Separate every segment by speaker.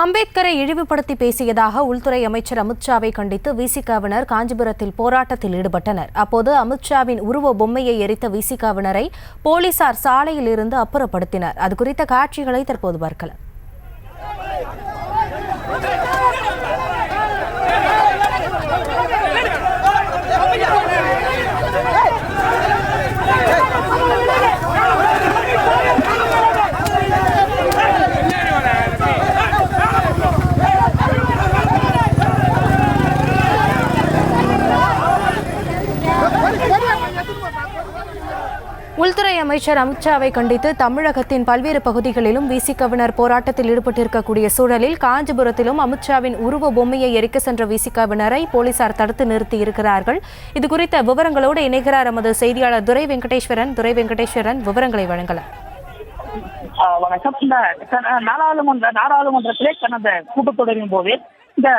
Speaker 1: அம்பேத்கரை இழிவுபடுத்தி பேசியதாக உள்துறை அமைச்சர் அமித்ஷாவை கண்டித்து விசிகாவினர் காஞ்சிபுரத்தில் போராட்டத்தில் ஈடுபட்டனர். அப்போது அமித்ஷாவின் உருவ பொம்மையை எரித்த விசிகாவினரை போலீசார் சாலையில் இருந்து அப்புறப்படுத்தினர். அது குறித்த காட்சிகளை தற்போது பார்க்கலாம். உள்துறை அமைச்சர் அமித்ஷாவை கண்டித்து தமிழகத்தின் பல்வேறு பகுதிகளிலும் விசிகாவினர் போராட்டத்தில் ஈடுபட்டிருக்கக்கூடிய சூழலில் காஞ்சிபுரத்திலும் அமித்ஷாவின் உருவ பொம்மையை எரிக்க சென்ற விசிகாவினரை போலீசார் தடுத்து நிறுத்தி இருக்கிறார்கள். இதுகுறித்த விவரங்களோடு இணைகிறார் எமது செய்தியாளர் துரை வெங்கடேஸ்வரன். விவரங்களை வழங்கலாம்.
Speaker 2: வணக்கம். இந்த நாடாளுமன்றத்திலே கடந்த கூட்டத்தொடரின் போது இந்த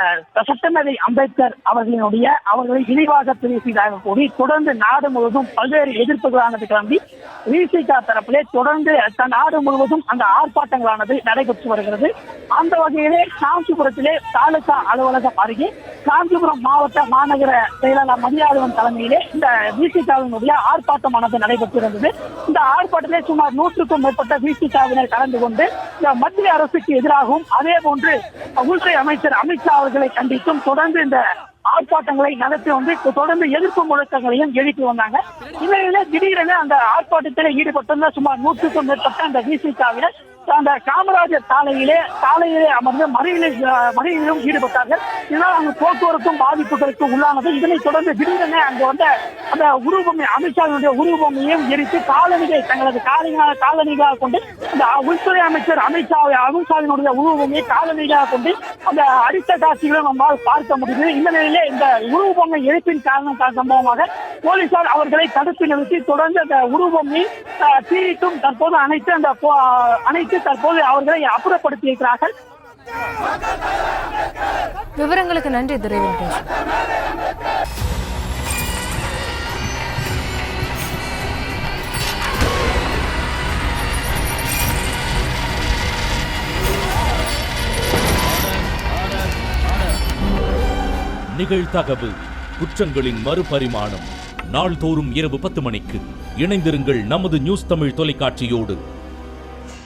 Speaker 2: சட்டமேதை அம்பேத்கர் அவர்களை இழிவாக பேசியதாக கூறி தொடர்ந்து நாடு முழுவதும் பல்வேறு எதிர்ப்புகளானது கிளம்பி விசிகா தரப்பிலே தொடர்ந்து நாடு முழுவதும் அந்த ஆர்ப்பாட்டங்களானது நடைபெற்று வருகிறது. அந்த வகையிலே காஞ்சிபுரத்திலே தாலுகா அலுவலகம் அருகே காஞ்சிபுரம் மாவட்ட மாநகர செயலாளர் மதியாதவன் தலைமையிலே இந்த விசிகாவினுடைய ஆர்ப்பாட்டமானது நடைபெற்றிருந்தது. இந்த ஆர்ப்பாட்டத்திலே சுமார் 100க்கும் மேற்பட்ட விசிகாவினர் கலந்து கொண்டு இந்த மத்திய அரசுக்கு எதிராகவும் அதே போன்று உள்துறை அமைச்சர் அமித்ஷா அவர்களை கண்டித்தும் தொடர்ந்து இந்த ஆர்ப்பாட்டங்களை நடத்தி வந்து தொடர்ந்து எதிர்ப்பு முழக்கங்களையும் எழுப்பி வந்தாங்க. இந்நிலையில திடீரென அந்த ஆர்ப்பாட்டத்தில் ஈடுபட்டுள்ள சுமார் 100க்கும் மேற்பட்ட அந்த விசிகாவினர் அந்த காமராஜர் சாலையிலே அமர்ந்து மறியலிலும் ஈடுபட்டார்கள். இதனால் அங்கு போக்குவரத்தும் பாதிப்புகளுக்கு உள்ளானது. இதனைத் தொடர்ந்து திடீரென அங்கு வந்த அந்த உருவபொம்மை அமித்ஷாவினுடைய உருவபொம்மையும் எரித்து தங்களது காலணிகளாக கொண்டு அந்த உள்துறை அமைச்சர் அமித்ஷாவினுடைய உருவபொம்மையை காலணிகளாக கொண்டு அந்த அடித்த காட்சிகளும் நம்மால் பார்க்க முடியுது. இந்த நிலையிலே இந்த உருவபொம்மை எரிப்பின் சம்பவமாக போலீசார் அவர்களை தடுத்து நிறுத்தி தொடர்ந்து அந்த உருவபொம்மையை தீயிட்டும் தற்போது அனைத்து தற்போது அவர்களை அப்புறப்படுத்தி இருக்கிறார்கள்.
Speaker 1: விவரங்களுக்கு நன்றி துரை வெங்கடேஷ்.
Speaker 3: நிகழ்தகவு குற்றங்களின் மறுபரிமாணம் நாள்தோறும் இரவு 10 மணிக்கு இணைந்திருங்கள் நமது நியூஸ் தமிழ் தொலைக்காட்சியோடு.